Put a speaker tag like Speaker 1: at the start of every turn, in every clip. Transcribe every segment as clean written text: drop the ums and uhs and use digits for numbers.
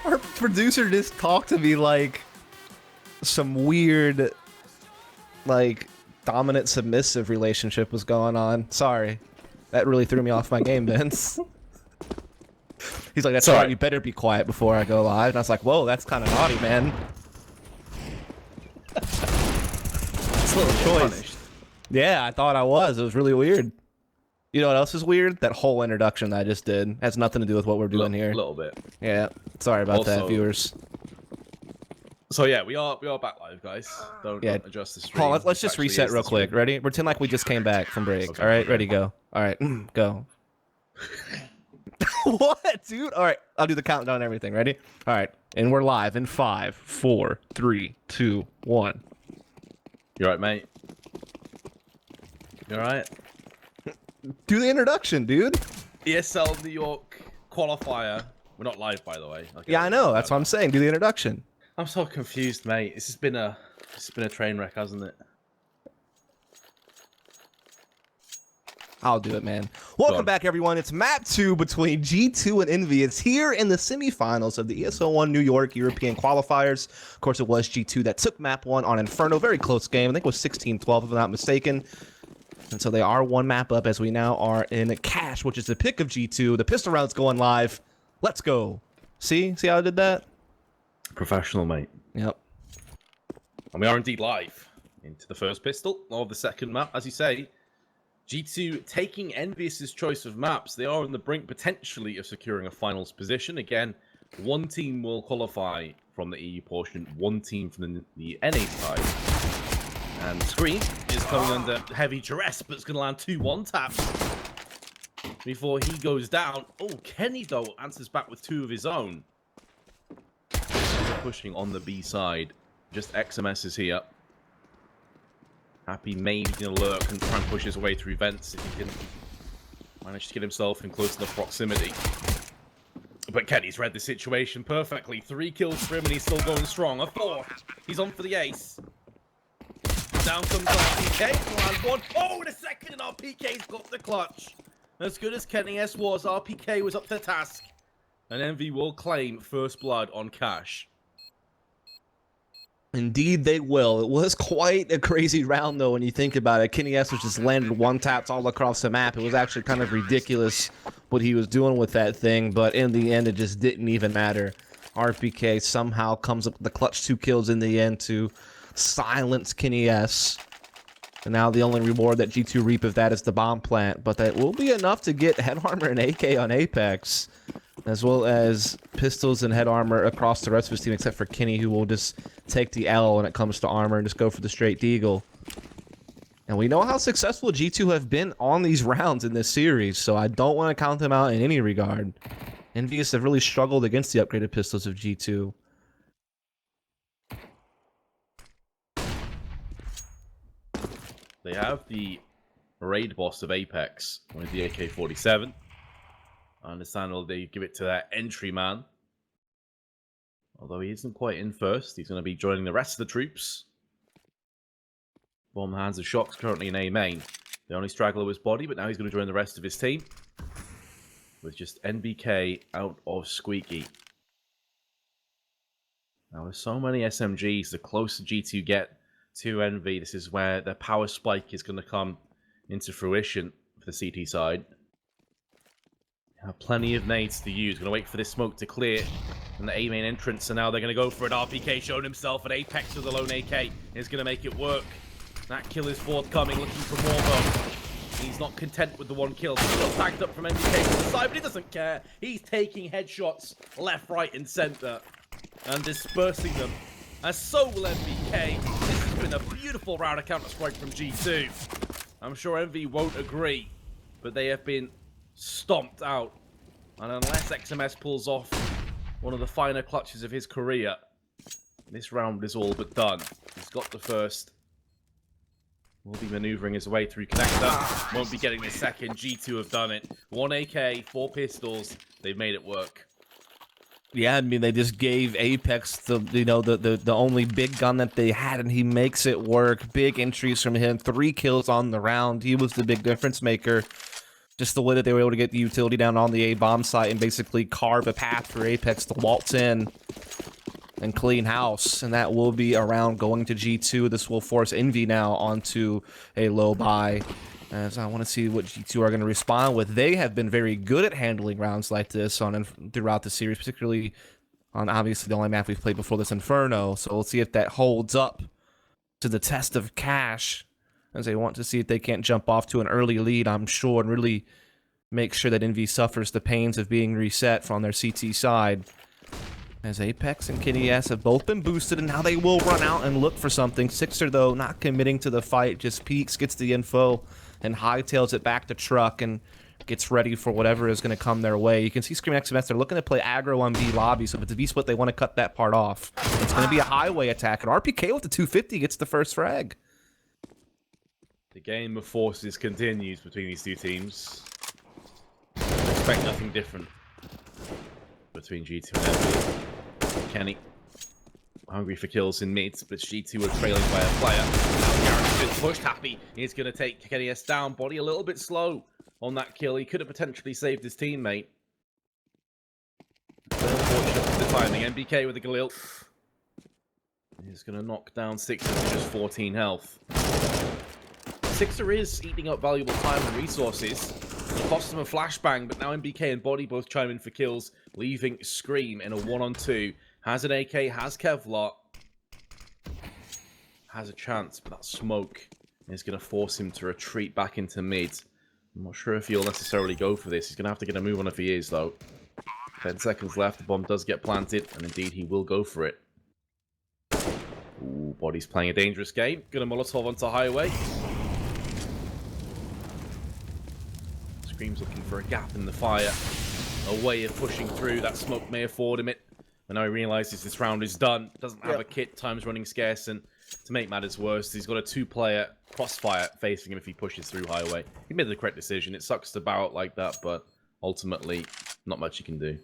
Speaker 1: Our producer just talked to me like some weird, like, dominant submissive relationship was going on. Sorry. That really threw me off my game, Vince. He's like, that's right, you better be quiet before I go live. And I was like, whoa, that's kind of naughty, man. It's a little choice. Punished. Yeah, I thought I was. It was really weird. You know what else is weird? That whole introduction that I just did has nothing to do with what we're doing here. A little bit. Yeah. Sorry about that, viewers. So yeah, we are back live, guys. Don't adjust the stream. Paul, let's just reset real quick. Ready? Pretend like we just came back from break. Okay, all right, ready, go. All right, go. What, dude? All right, I'll do the countdown and everything. Ready? All right, and we're live in 5, 4, 3, 2, 1.
Speaker 2: You all right, mate? You all right?
Speaker 1: Do the introduction, dude.
Speaker 2: ESL New York Qualifier. We're not live, by the way. Okay,
Speaker 1: yeah, I know. That's what I'm saying. Do the introduction.
Speaker 2: I'm so confused, mate. This has been a train wreck, hasn't it?
Speaker 1: I'll do it, man. Welcome back, everyone. It's map 2 between G2 and EnVyUs here in the semifinals of the ESL One New York European Qualifiers. Of course, it was G2 that took map 1 on Inferno. Very close game. I think it was 16-12, if I'm not mistaken. And so they are one map up as we now are in Cash, which is the pick of G2. The pistol round's going live. Let's go. See how I did that?
Speaker 2: Professional, mate.
Speaker 1: Yep.
Speaker 2: And we are indeed live into the first pistol of the second map. As you say, G2 taking EnVyUs' choice of maps. They are on the brink, potentially, of securing a finals position. Again, one team will qualify from the EU portion, one team from the NA side. And Screen is coming under heavy duress, but it's going to land 2 one-taps before he goes down. Oh, Kenny, though, answers back with 2 of his own. Pushing on the B side. Just XMS is here. Happy maybe going to lurk and try and push his way through vents if he can manage to get himself in close to the proximity. But Kenny's read the situation perfectly. 3 kills for him and he's still going strong. A 4th. He's on for the ace. Down comes RPK. Lands 1. Oh, in a second, and RPK's got the clutch. As good as Kenny S was, RPK was up to the task. And Envy will claim first blood on Cash.
Speaker 1: Indeed, they will. It was quite a crazy round, though, when you think about it. Kenny S was just landed one-taps all across the map. It was actually kind of ridiculous what he was doing with that thing, but in the end, it just didn't even matter. RPK somehow comes up with the clutch 2 kills in the end to silence Kenny S. And now the only reward that G2 reap of that is the bomb plant, but that will be enough to get head armor and AK on Apex, as well as pistols and head armor across the rest of his team, except for Kenny, who will just take the L when it comes to armor and just go for the straight deagle. And we know how successful G2 have been on these rounds in this series, so I don't want to count them out in any regard. EnVyUs have really struggled against the upgraded pistols of G2.
Speaker 2: They have the raid boss of Apex with the AK-47. I understand they give it to their entry man. Although he isn't quite in first. He's going to be joining the rest of the troops. Bomb hands of Shocks currently in A main. The only straggler was Body, but now he's going to join the rest of his team. With just NBK out of Squeaky. Now with so many SMGs, the closer G2 get to Envy, this is where their power spike is going to come into fruition for the CT side. Have plenty of nades to use. Going to wait for this smoke to clear and the A main entrance, and now they're going to go for it. RPK showing himself at Apex with a lone AK. Is going to make it work. That kill is forthcoming, looking for more though. He's not content with the 1 kill. He's got tagged up from MDK to the side, but he doesn't care. He's taking headshots left, right, and center and dispersing them. And so will MVK. This has been a beautiful round of Counter-Strike from G2. I'm sure Envy won't agree, but they have been stomped out. And unless XMS pulls off one of the finer clutches of his career, this round is all but done. He's got the first. Will be maneuvering his way through connector. Won't be getting the second. G2 have done it. 1 AK, 4 pistols. They've made it work.
Speaker 1: Yeah, I mean, they just gave Apex the only big gun that they had, and he makes it work. Big entries from him, 3 kills on the round. He was the big difference maker. Just the way that they were able to get the utility down on the A-bomb site and basically carve a path for Apex to waltz in and clean house. And that will be around going to G2. This will force Envy now onto a low buy. As I want to see what G2 are going to respond with. They have been very good at handling rounds like this throughout the series, particularly on obviously the only map we've played before this, Inferno. So we'll see if that holds up to the test of cash, as they want to see if they can't jump off to an early lead, I'm sure, and really make sure that Envy suffers the pains of being reset from their CT side. As Apex and KennyS have both been boosted, and now they will run out and look for something. Sixer, though, not committing to the fight, just peeks, gets the info, and hightails it back to Truck and gets ready for whatever is going to come their way. You can see Scream XMS, they're looking to play aggro on B lobby, so if it's a B-split, they want to cut that part off. It's going to be a highway attack, and RPK with the 250 gets the first frag.
Speaker 2: The game of forces continues between these two teams. Expect nothing different between G2 and Envy. Kenny, hungry for kills in mid, but G2 are trailing by a player. Now Garrett's been pushed. Happy he's going to take KennyS down. Body a little bit slow on that kill. He could have potentially saved his teammate. Unfortunate for the timing. MBK with the Galil. He's going to knock down Sixer to just 14 health. Sixer is eating up valuable time and resources. It cost him a flashbang, but now MBK and Body both chime in for kills, leaving Scream in a 1-on-2. Has an AK, has Kevlar. Has a chance, but that smoke is going to force him to retreat back into mid. I'm not sure if he'll necessarily go for this. He's going to have to get a move on if he is, though. 10 seconds left. The bomb does get planted, and indeed he will go for it. Ooh, Body's playing a dangerous game. Gonna Molotov onto Highway. Scream's looking for a gap in the fire. A way of pushing through. That smoke may afford him it. But now he realizes this round is done. Doesn't have a kit. Time's running scarce. And to make matters worse, he's got a 2-player crossfire facing him if he pushes through Highway. He made the correct decision. It sucks to bow out like that, but ultimately, not much he can do.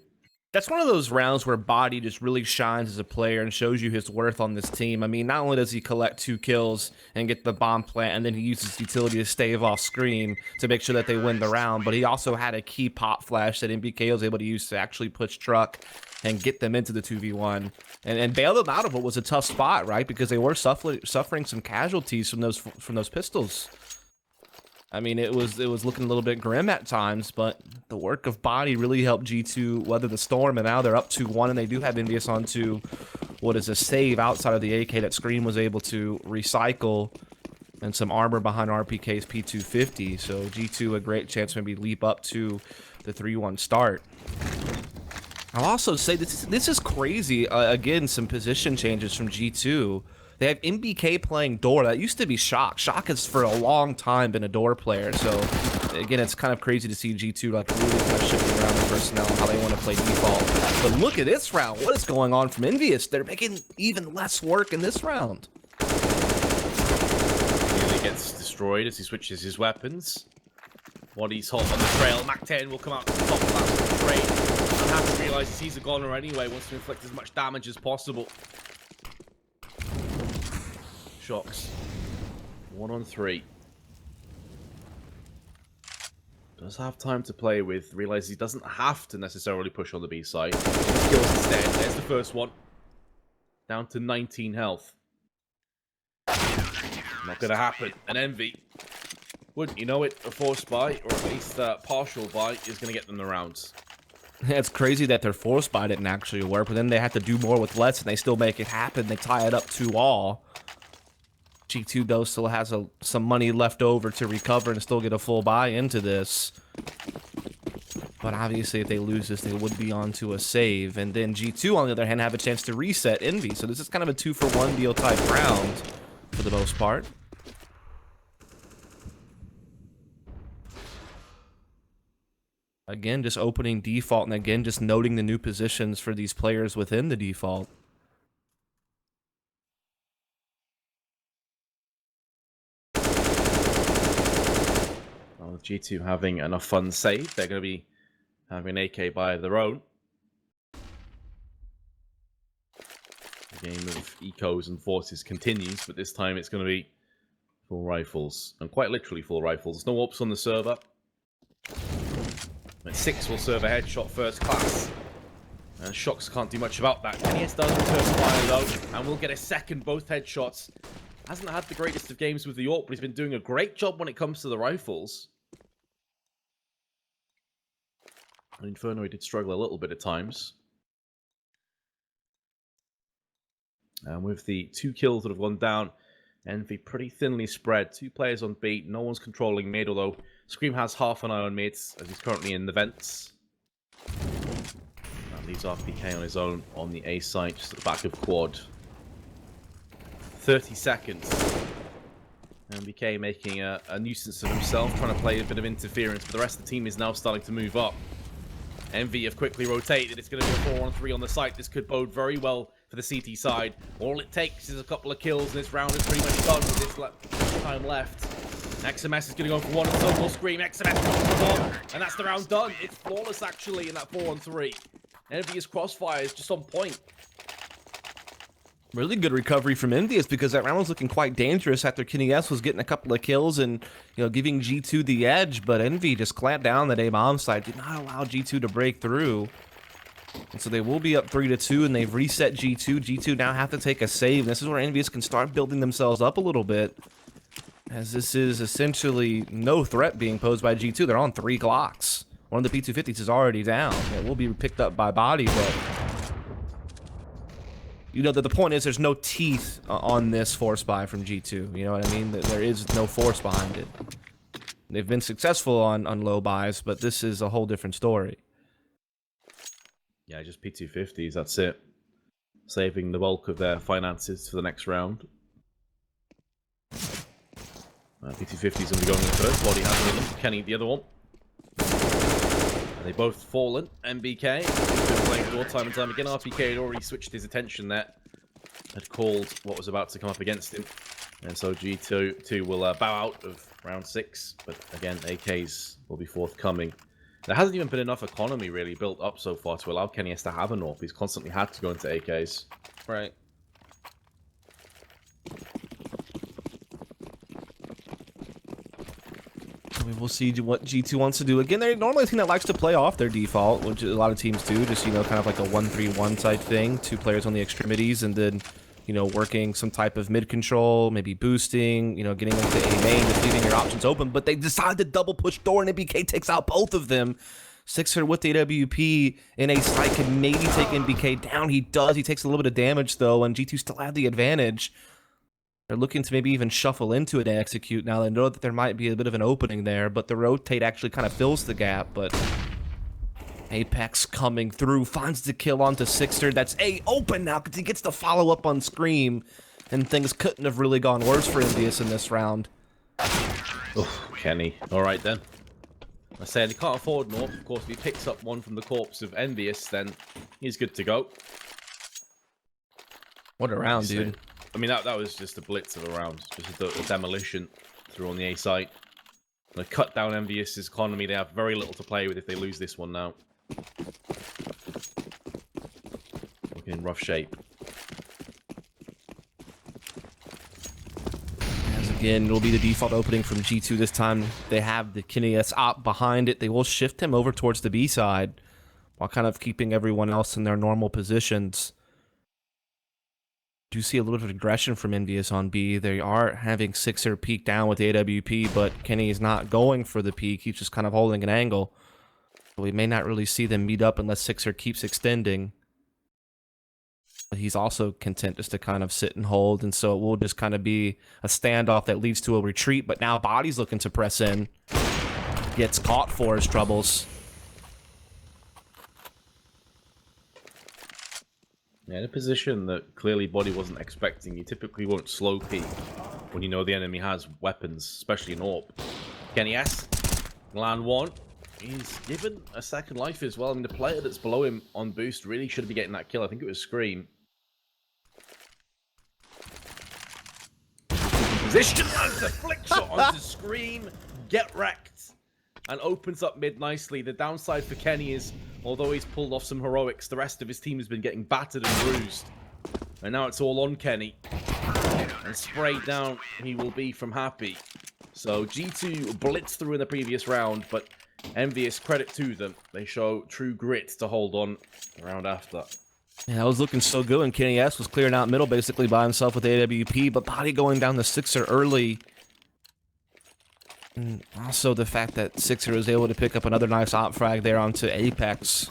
Speaker 1: That's one of those rounds where Body just really shines as a player and shows you his worth on this team. I mean, not only does he collect 2 kills and get the bomb plant, and then he uses utility to stave off Scream to make sure that they win the round, but he also had a key pop flash that MBK was able to use to actually push Truck and get them into the 2v1 and bail them out of what was a tough spot, right? Because they were suffering some casualties from those pistols. I mean, it was looking a little bit grim at times, but the work of Body really helped G2 weather the storm, and now they're up 2-1, and they do have EnVyUs onto what is a save outside of the AK that Scream was able to recycle, and some armor behind RPK's P250, so G2 a great chance to maybe leap up to the 3-1 start. I'll also say this is crazy. Again, some position changes from G2. They have MBK playing door. That used to be Shock. Shock has for a long time been a door player. So again, it's kind of crazy to see G2 like really kind of shifting around the personnel and how they want to play default. But look at this round. What is going on from EnVyUs? They're making even less work in this round.
Speaker 2: Nearly gets destroyed as he switches his weapons. Body's hot on the trail. Mac-10 will come out to the top of that trade. And Happy realizes he's a goner anyway. Wants to inflict as much damage as possible. Shocks. 1-on-3. Does have time to play with. Realizes he doesn't have to necessarily push on the B side. Skills instead. There's the first one. Down to 19 health. Not gonna happen. An Envy. Wouldn't you know it, a forced buy, or at least a partial buy, is gonna get them the rounds.
Speaker 1: It's crazy that their forced buy didn't actually work, but then they had to do more with less, and they still make it happen. They tie it up 2-all. G2, though, still has some money left over to recover and still get a full buy into this. But obviously, if they lose this, they would be on to a save. And then G2, on the other hand, have a chance to reset Envy. So this is kind of a 2-for-1 deal type round for the most part. Again, just opening default, and again, just noting the new positions for these players within the default.
Speaker 2: Well, with G2 having enough funds saved, they're going to be having an AK by their own. The game of ecos and forces continues, but this time it's going to be full rifles. And quite literally full rifles. There's no ops on the server. And 6 will serve a headshot first class. And Shocks can't do much about that. NES does return fire though, and we'll get a second, both headshots. Hasn't had the greatest of games with the AWP, but he's been doing a great job when it comes to the rifles. And Inferno did struggle a little bit at times. And with the 2 kills that have gone down, Envy pretty thinly spread. 2 players on B, no one's controlling mid, although Scream has half an eye on mids, as he's currently in the vents. And leaves RPK on his own on the A site, just at the back of quad. 30 seconds. MBK making a nuisance of himself, trying to play a bit of interference, but the rest of the team is now starting to move up. Envy have quickly rotated. It's going to be a 4-on-3 on the site. This could bode very well for the CT side. All it takes is a couple of kills, and this round is pretty much done with this time left. XMS is going to go for 1, and so will Scream. XMS goes for 1, and that's the round done. It's flawless, actually, in that 4-on-3. EnVyUs crossfire is just on point.
Speaker 1: Really good recovery from EnVyUs because that round was looking quite dangerous after Kenny S was getting a couple of kills and, you know, giving G2 the edge, but Envy just clamped down that A-bomb side, did not allow G2 to break through. And so they will be up 3-2, and they've reset G2. G2 now have to take a save. This is where EnVyUs can start building themselves up a little bit, as this is essentially no threat being posed by G2. They're on 3 clocks. One of the P250s is already down. It will be picked up by body, but you know that the point is there's no teeth on this force buy from G2. You know what I mean? There is no force behind it. They've been successful on low buys, but this is a whole different story.
Speaker 2: Yeah, just P250s, that's it. Saving the bulk of their finances for the next round. P250's going to be going in first. Body has one of them. Kenny the other one. And they both fallen. MBK has been playing floor time and time again. RPK had already switched his attention there. Had called what was about to come up against him. And so G2 will bow out of round 6. But again, AKs will be forthcoming. There hasn't even been enough economy really built up so far to allow Kenny S to have an AWP. He's constantly had to go into AKs.
Speaker 1: Right. We'll see what G2 wants to do. Again, they're normally a team that likes to play off their default, which a lot of teams do. Just, you know, kind of like a 1-3-1 type thing. 2 players on the extremities, and then, you know, working some type of mid control, maybe boosting, you know, getting into A main, just leaving your options open. But they decide to double push door, and NBK takes out both of them. Sixer with the AWP in A site can maybe take NBK down. He does. He takes a little bit of damage, though, and G2 still have the advantage. They're looking to maybe even shuffle into it and execute. Now they know that there might be a bit of an opening there, but the rotate actually kind of fills the gap. But Apex coming through, finds the kill onto Sixer. That's A open now because he gets the follow up on Scream, and things couldn't have really gone worse for EnVyUs in this round.
Speaker 2: Oh, Kenny. All right then. I said he can't afford more. Of course, if he picks up one from the corpse of EnVyUs, then he's good to go.
Speaker 1: What a round, dude.
Speaker 2: I mean, that was just a blitz of a round. Just a demolition through on the A site. They cut down EnVyUs' economy. They have very little to play with if they lose this one now. Looking in rough shape.
Speaker 1: As again, it'll be the default opening from G2 this time. They have the Kenny S op behind it. They will shift him over towards the B side while kind of keeping everyone else in their normal positions. Do see a little bit of aggression from EnVyUs on B. They are having Sixer peek down with the AWP, but Kenny is not going for the peek. He's just kind of holding an angle. So we may not really see them meet up unless Sixer keeps extending. But he's also content just to kind of sit and hold, and so it will just kind of be a standoff that leads to a retreat, but now Body's looking to press in. Gets caught for his troubles.
Speaker 2: Yeah, in a position that clearly Body wasn't expecting. You typically won't slow peek when you know the enemy has weapons, especially an AWP. Kenny S, land one. He's given a second life as well. I mean, the player that's below him on boost really should be getting that kill. I think it was Scream. Position, lands a flick shot onto Scream. Get wrecked. And opens up mid nicely. The downside for Kenny is, although he's pulled off some heroics, the rest of his team has been getting battered and bruised. And now it's all on Kenny. And sprayed down he will be from Happy. So G2 blitzed through in the previous round, but EnVyUs, credit to them. They show true grit to hold on the round after.
Speaker 1: Yeah, that was looking so good, and Kenny S was clearing out middle basically by himself with AWP, but Body going down the Sixer early. And also the fact that Sixer was able to pick up another nice op frag there onto Apex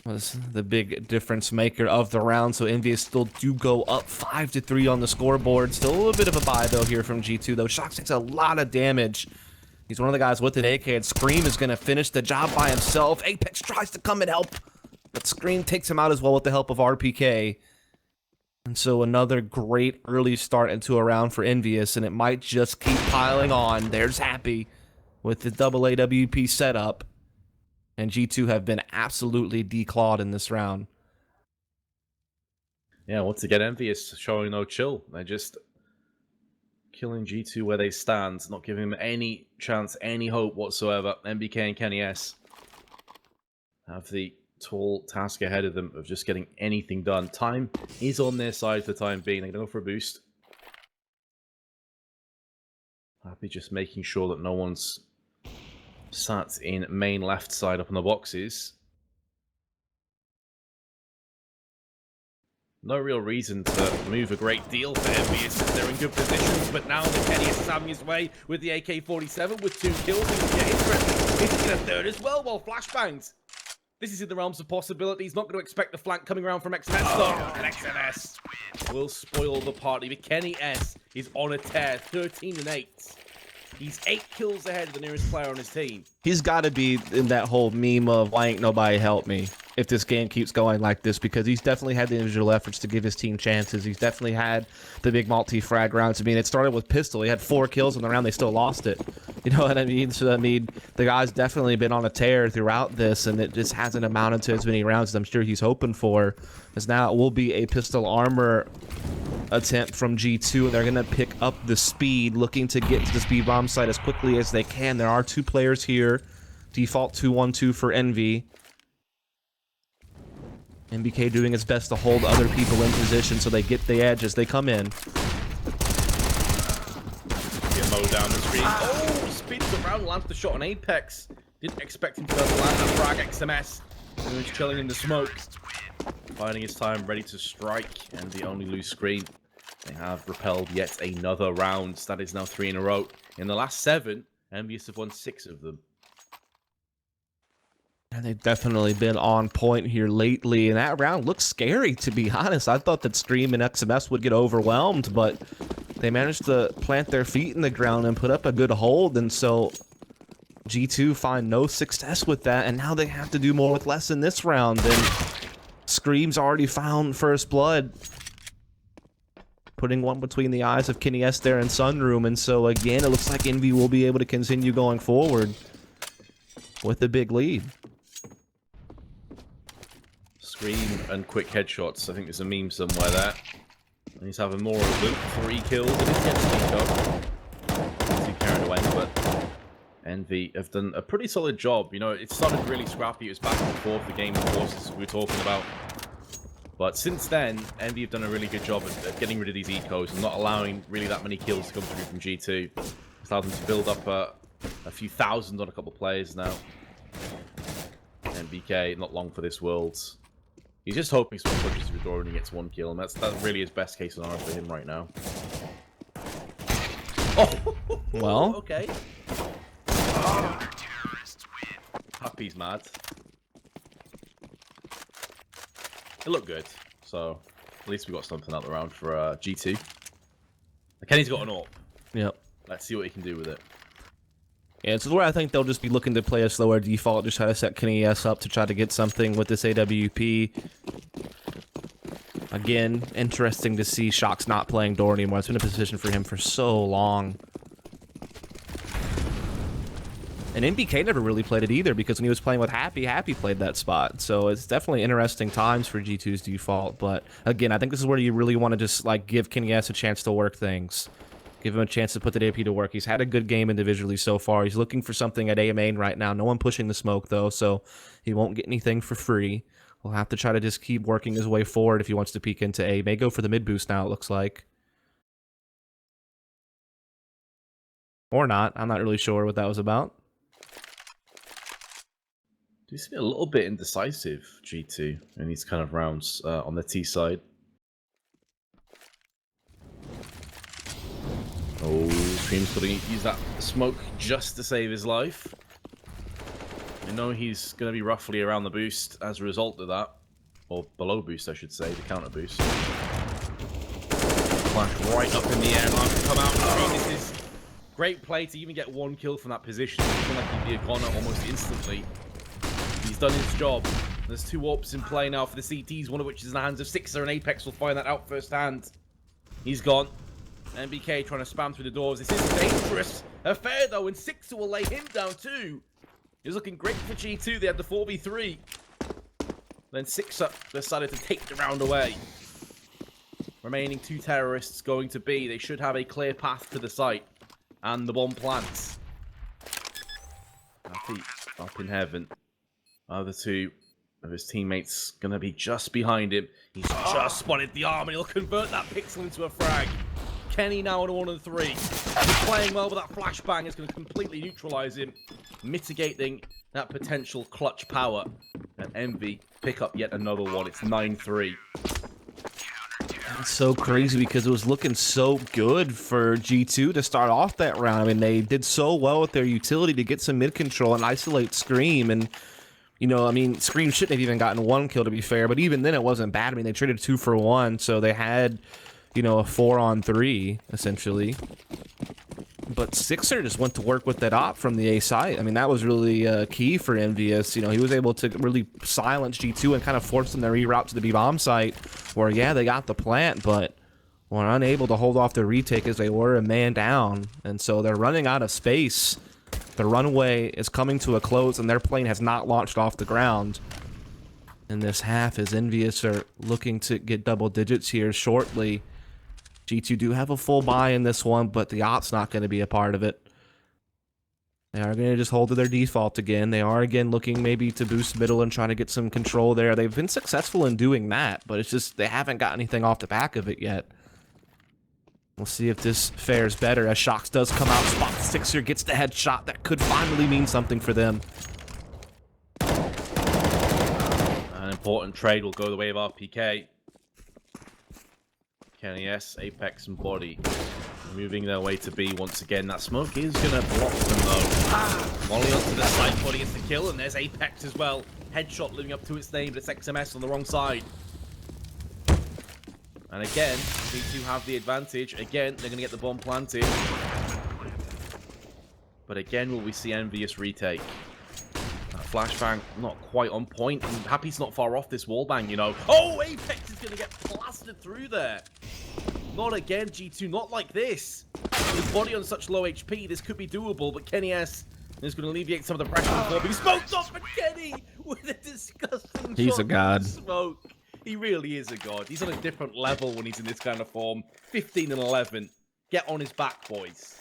Speaker 1: was the big difference maker of the round. So EnVyUs still do go up 5-3 on the scoreboard. Still a little bit of a bye though here from G2, though. Shox takes a lot of damage. He's one of the guys with an AK, and Scream is going to finish the job by himself. Apex tries to come and help, but Scream takes him out as well with the help of RPK. And so another great early start into a round for EnVyUs, and it might just keep piling on. There's Happy with the double AWP setup. And G2 have been absolutely declawed in this round.
Speaker 2: Yeah, once again, EnVyUs showing no chill. They're just killing G2 where they stand, not giving them any chance, any hope whatsoever. MBK and Kenny S have the tall task ahead of them of just getting anything done. Time is on their side for the time being. They're going to go for a boost. Happy just making sure that no one's sat in main left side up on the boxes. No real reason to move a great deal for EnVyUs. They're in good positions, but now the Kenny is having his way with the AK-47 with 2 kills. Things get interesting. He's going to third as well while flashbangs. This is in the realms of possibility. He's not going to expect the flank coming around from XMS though. And XMS will spoil the party. But Kenny S is on a tear, 13-8. He's 8 kills ahead of the nearest player on his team.
Speaker 1: He's got to be in that whole meme of why ain't nobody help me if this game keeps going like this, because he's definitely had the individual efforts to give his team chances. He's definitely had the big multi-frag rounds. I mean, it started with Pistol. He had 4 kills in the round. They still lost it. You know what I mean? So, I mean, the guy's definitely been on a tear throughout this, and it just hasn't amounted to as many rounds as I'm sure he's hoping for. As now it will be a pistol armor attempt from G2, and they're going to pick up the speed, looking to get to the speed bomb site as quickly as they can. There are 2 players here. Default 2-1-2 for Envy. MBK doing its best to hold other people in position so they get the edge as they come in.
Speaker 2: Get mowed down the screen. Oh, spins around, lands the shot on Apex. Didn't expect him to land that frag. XMS. He was chilling in the smoke. Finding his time, ready to strike, and the only loose screen. They have repelled yet another round. That is now 3 in a row. In the last 7, EnVyUs have won 6 of them.
Speaker 1: And they've definitely been on point here lately, and that round looks scary, to be honest. I thought that Stream and XMS would get overwhelmed, but they managed to plant their feet in the ground and put up a good hold, and so G2 find no success with that, and now they have to do more with less in this round. And Scream's already found first blood, putting one between the eyes of Kenny S there in Sunroom, and so again, it looks like Envy will be able to continue going forward with a big lead.
Speaker 2: Scream and quick headshots. I think there's a meme somewhere there. And he's having more of them. 3 kills. It is getting too carried away, but Envy have done a pretty solid job. You know, it started really scrappy. It was back and forth, the game, of course, as we were talking about. But since then, Envy have done a really good job at getting rid of these ecos and not allowing really that many kills to come through from G2. It's allowed them to build up a few thousand on a couple of players now. And BK, not long for this Worlds. He's just hoping someone pushes through the door and he gets 1 kill, and that's really his best case scenario for him right now. Oh!
Speaker 1: Well,
Speaker 2: okay. Happy's mad. It looked good, so at least we got something out the round for G2. Kenny's got an AWP.
Speaker 1: yep.
Speaker 2: Let's see what he can do with it.
Speaker 1: Yeah, this is where I think they'll just be looking to play a slower default, just try to set Kenny S up to try to get something with this AWP. Again, interesting to see Shox not playing door anymore. It's been a position for him for so long. And NBK never really played it either, because when he was playing with Happy, Happy played that spot. So it's definitely interesting times for G2's default. But again, I think this is where you really want to just like give Kenny S a chance to work things. Give him a chance to put the AP to work. He's had a good game individually so far. He's looking for something at A main right now. No one pushing the smoke, though, so he won't get anything for free. We'll have to try to just keep working his way forward if he wants to peek into A. May go for the mid boost now, it looks like. Or not. I'm not really sure what that was about.
Speaker 2: Do seem a little bit indecisive, G2, in these kind of rounds on the T side. Oh, Stream's got to use that smoke just to save his life. I know he's going to be roughly around the boost as a result of that. Or below boost, I should say, the counter boost. Flash right up in the air, line to come out. This is great play to even get one kill from that position. I feel like he'd be a goner almost instantly. He's done his job. There's 2 AWPs in play now for the CTs, one of which is in the hands of Sixer, and Apex will find that out firsthand. He's gone. NBK trying to spam through the doors. This is a dangerous affair, though, and Sixer will lay him down, too. He was looking great for G2. They had the 4v3. Then Sixer decided to take the round away. Remaining 2 terrorists going to B. They should have a clear path to the site. And the bomb plants. Happy up in heaven. Other 2 of his teammates going to be just behind him. He's just spotted the arm, and he'll convert that pixel into a frag. Kenny now on 1 and 3. He's playing well, but that flashbang is going to completely neutralize him, mitigating that potential clutch power. And Envy pick up yet another one. It's 9-3.
Speaker 1: It's so crazy because it was looking so good for G2 to start off that round. I mean, they did so well with their utility to get some mid control and isolate Scream. And, you know, I mean, Scream shouldn't have even gotten 1 kill, to be fair. But even then, it wasn't bad. I mean, they traded 2 for 1. So they had, you know, a 4-on-3, essentially. But Sixer just went to work with that op from the A site. I mean, that was really key for EnVyUs. You know, he was able to really silence G2 and kind of force them to reroute to the B-bomb site, where, yeah, they got the plant, but were unable to hold off the retake as they were a man down. And so they're running out of space. The runway is coming to a close, and their plane has not launched off the ground in this half, as EnVyUs are looking to get double digits here shortly. G2 do have a full buy in this one, but the op's not going to be a part of it. They are going to just hold to their default again. They are, again, looking maybe to boost middle and try to get some control there. They've been successful in doing that, but it's just they haven't got anything off the back of it yet. We'll see if this fares better as Shox does come out. Spot Sixer gets the headshot. That could finally mean something for them.
Speaker 2: An important trade will go the way of RPK. Kenny S, Apex, and Body moving their way to B once again. That smoke is going to block them, though. Molly onto the side, Body gets the kill, and there's Apex as well. Headshot living up to its name, but it's XMS on the wrong side. And again, B2 have the advantage. Again, they're going to get the bomb planted. But again, will we see EnVyUs retake? That flashbang not quite on point. And Happy's not far off this wallbang, you know. Oh, Apex is going to get blasted through there. Not again, G2. Not like this. With Body on such low HP, this could be doable. But Kenny S is going to alleviate some of the pressure before being smoked off. But Kenny with a disgusting
Speaker 1: He's a god.
Speaker 2: Smoke. He really is a god. He's on a different level when he's in this kind of form. 15 and 11. Get on his back, boys.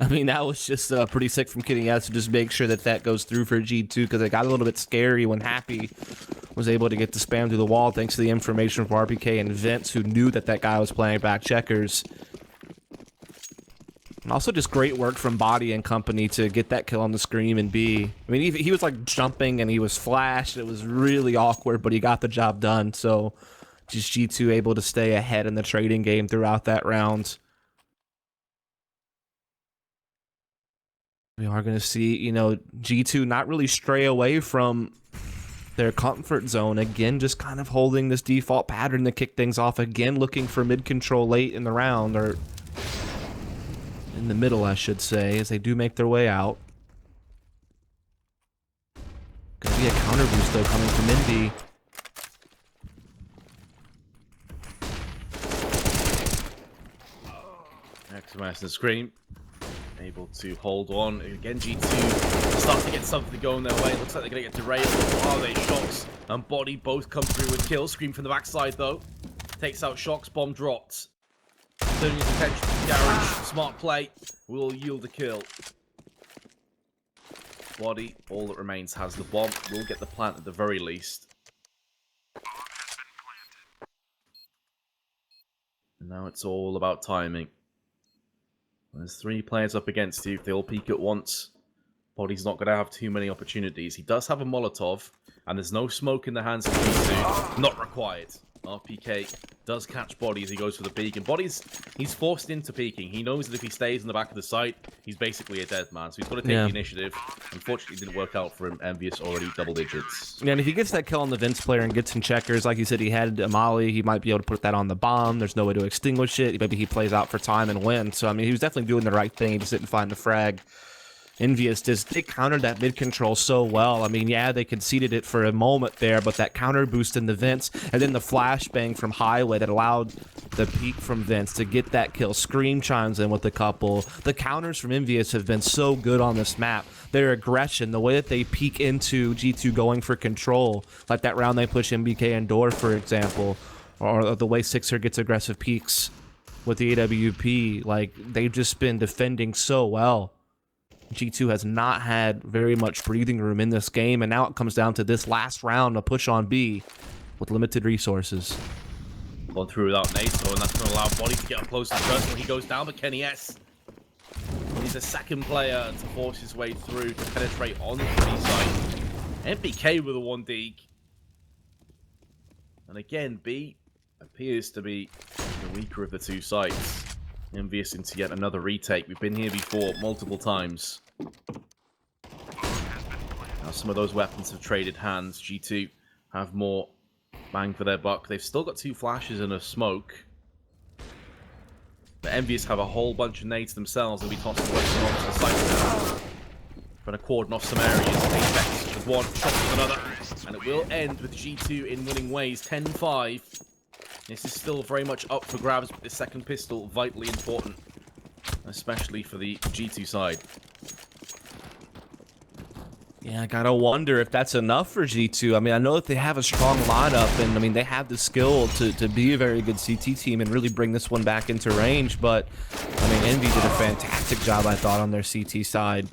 Speaker 1: I mean, that was just pretty sick from Kenny S to just make sure that that goes through for G2, because it got a little bit scary when Happy was able to get the spam through the wall thanks to the information from RPK and Vince, who knew that that guy was playing back checkers. And also just great work from Body and company to get that kill on the Scream and B. I mean, he was like jumping and he was flashed. It was really awkward, but he got the job done. So just G2 able to stay ahead in the trading game throughout that round. We are going to see, you know, G2 not really stray away from their comfort zone. Again, just kind of holding this default pattern to kick things off. Again, looking for mid-control late in the round, or in the middle, I should say, as they do make their way out. Gonna be a counter boost, though, coming from EnVy.
Speaker 2: XMS and Scream able to hold on. Again, G2 start to get something going their way. It looks like they're going to get derailed. Are they? Shox and Body both come through with kills. Scream from the backside, though. Takes out Shox. Bomb dropped. Turning his attention to the garage. Smart play. Will yield a kill. Body, all that remains, has the bomb. Will get the plant at the very least. And now it's all about timing. There's 3 players up against you. If they all peek at once, Body's not going to have too many opportunities. He does have a Molotov, and there's no smoke in the hands of G2. Not required. RPK does catch Body as he goes for the peek, and Body's he's forced into peeking. He knows that if he stays in the back of the site, he's basically a dead man, so he's got to take the initiative. Unfortunately, it didn't work out for him. EnVyUs already double digits.
Speaker 1: Yeah, and if he gets that kill on the Vince player and gets some checkers, like you said, he had a molly, he might be able to put that on the bomb. There's no way to extinguish it. Maybe he plays out for time and wins. So, I mean, he was definitely doing the right thing. He just didn't find the frag. EnVyUs they countered that mid control so well. I mean, yeah, they conceded it for a moment there, but that counter boost in the Vince and then the flashbang from Highway that allowed the peak from Vince to get that kill. Scream chimes in with a couple. The counters from EnVyUs have been so good on this map. Their aggression, the way that they peek into G2 going for control, like that round they push MBK and Door, for example, or the way Sixer gets aggressive peaks with the AWP, like they've just been defending so well. G2 has not had very much breathing room in this game, and now it comes down to this last round, a push on B with limited resources.
Speaker 2: Gone through without nades, though, and that's going to allow Body to get up close to the first when he goes down, but Kenny S. He's the second player to force his way through to penetrate on the B side. MPK with a 1D. And again, B appears to be the weaker of the two sides. EnVyUs into yet another retake. We've been here before multiple times. Now some of those weapons have traded hands. G2 have more bang for their buck. They've still got 2 flashes and a smoke. But EnVyUs have a whole bunch of nades themselves and we tossed away some onto the site. Trying to cordon off some areas. Apex with one, shot with another. And it will end with G2 in winning ways. 10-5. This is still very much up for grabs, but this second pistol vitally important, especially for the G2 side.
Speaker 1: Yeah, I gotta wonder if that's enough for G2. I mean, I know that they have a strong lineup, and I mean, they have the skill to be a very good CT team and really bring this one back into range, but I mean, Envy did a fantastic job, I thought, on their CT side.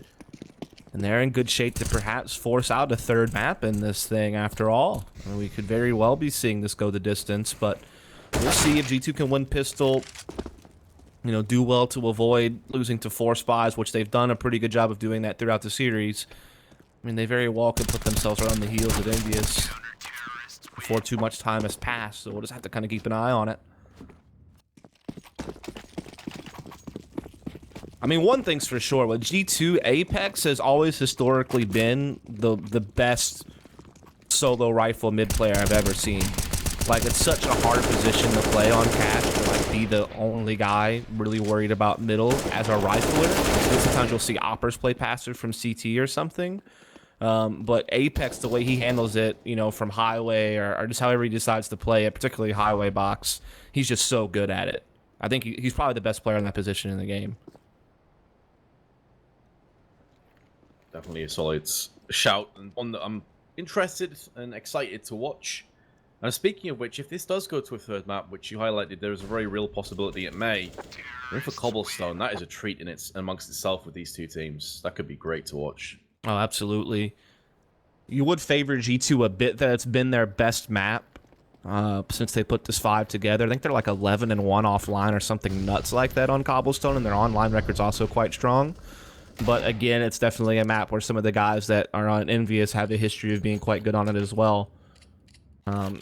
Speaker 1: And they're in good shape to perhaps force out a third map in this thing after all. I mean, we could very well be seeing this go the distance, but we'll see if G2 can win pistol, you know, do well to avoid losing to 4 spies, which they've done a pretty good job of doing that throughout the series. I mean, they very well could put themselves right on the heels of EnVyUs before too much time has passed, so we'll just have to kind of keep an eye on it. I mean, one thing's for sure, with G2, Apex has always historically been the best solo rifle mid player I've ever seen. Like, it's such a hard position to play on Cash to, like, be the only guy really worried about middle as a rifler. And sometimes you'll see Oppers play passive from CT or something. But Apex, the way he handles it, you know, from Highway or just however he decides to play it, particularly Highway box, he's just so good at it. I think he's probably the best player in that position in the game.
Speaker 2: Definitely a solid shout, and one that I'm interested and excited to watch. And speaking of which, if this does go to a third map, which you highlighted, there is a very real possibility it may. We're in for Cobblestone. That is a treat in amongst itself with these two teams. That could be great to watch.
Speaker 1: Oh, absolutely. You would favor G2 a bit that it's been their best map since they put this 5 together. I think they're like 11-1 offline or something nuts like that on Cobblestone, and their online record's also quite strong. But again, it's definitely a map where some of the guys that are on EnVyUs have a history of being quite good on it as well.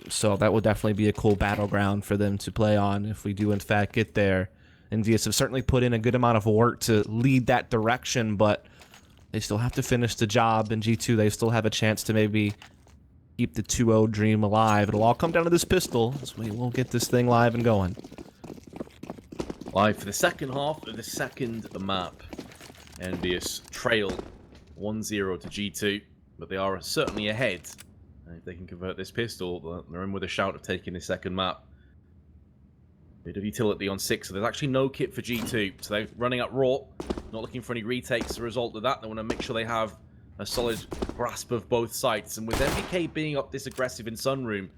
Speaker 1: So that would definitely be a cool battleground for them to play on if we do in fact get there. EnVyUs have certainly put in a good amount of work to lead that direction, but they still have to finish the job. In G2, they still have a chance to maybe keep the 2-0 dream alive. It'll all come down to this pistol, so we will get this thing live and going.
Speaker 2: Live for the second half of the second map. EnVyUs trail 1-0 to G2, but they are certainly ahead. And if they can convert this pistol, they're in with a shout of taking this second map. Bit of utility on 6, so there's actually no kit for G2. So they're running up raw, not looking for any retakes as a result of that. They want to make sure they have a solid grasp of both sites. And with MBK being up this aggressive in Sunroom,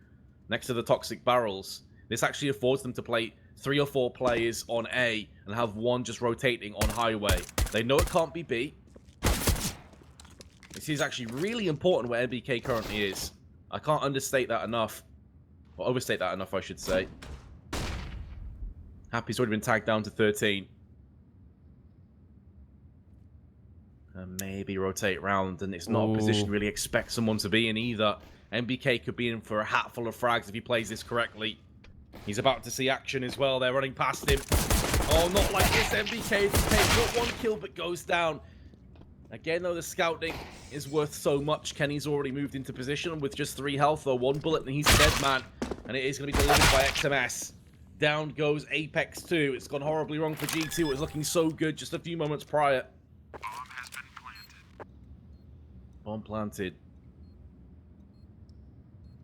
Speaker 2: next to the toxic barrels, this actually affords them to play 3 or 4 players on A and have one just rotating on Highway. They know it can't be B. This is actually really important where MBK currently is. I can't understate that enough. Or overstate that enough, I should say. Happy's already been tagged down to 13. And maybe rotate round, and it's not a position really expect someone to be in either. MBK could be in for a hatful of frags if he plays this correctly. He's about to see action as well. They're running past him. Oh, not like this. MBK got one kill but goes down. Again, though, the scouting is worth so much. Kenny's already moved into position with just 3 health, though. 1 bullet, and he's dead, man. And it is going to be delivered by XMS. Down goes Apex 2. It's gone horribly wrong for G2. It was looking so good just a few moments prior.
Speaker 3: Bomb has been planted.
Speaker 2: Bomb planted.